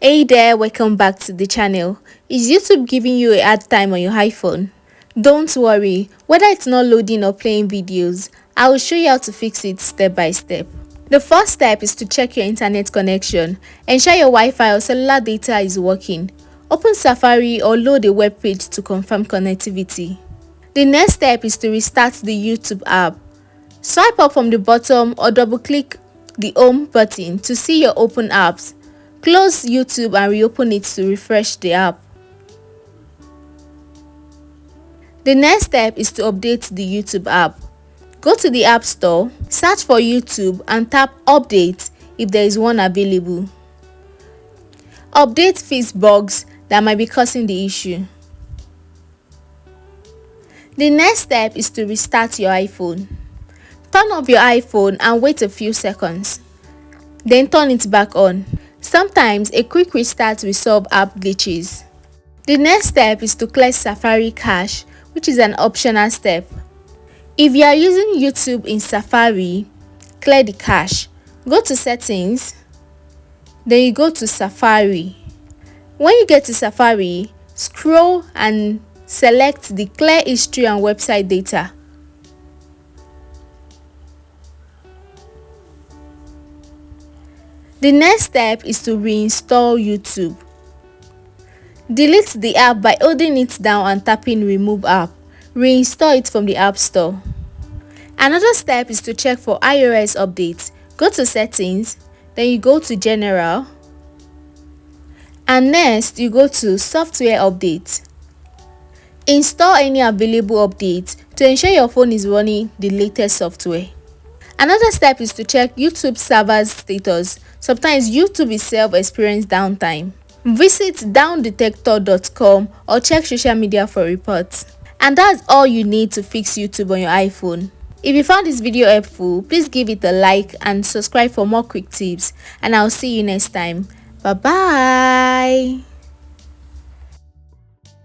Hey there, welcome back to the channel. Is YouTube giving you a hard time on your iPhone? Don't worry, whether it's not loading or playing videos, I will show you how to fix it step by step. The first step is to check your internet connection. Ensure your Wi-Fi or cellular data is working. Open Safari or load a web page to confirm connectivity. The next step is to restart the YouTube app. Swipe up from the bottom or double-click the home button to see your open apps. Close YouTube and reopen it to refresh the app. The next step is to update the YouTube app. Go to the App Store, search for YouTube and tap Update if there is one available. Update fix bugs that might be causing the issue. The next step is to restart your iPhone. Turn off your iPhone and wait a few seconds. Then turn it back on. Sometimes a quick restart will solve app glitches. The next step is to clear Safari cache, which is an optional step. If you are using YouTube in Safari, clear the cache. Go to Settings, then you go to Safari. When you get to Safari, scroll and select the Clear History and Website Data. The next step is to reinstall YouTube. Delete the app by holding it down and tapping Remove App. Reinstall it from the App Store. Another step is to check for iOS updates. Go to Settings, then you go to General, and next you go to Software Updates. Install any available updates to ensure your phone is running the latest software. Another step is to check YouTube server's status. Sometimes YouTube itself experiences downtime. Visit downdetector.com or check social media for reports. And that's all you need to fix YouTube on your iPhone. If you found this video helpful, please give it a like and subscribe for more quick tips. And I'll see you next time. Bye bye.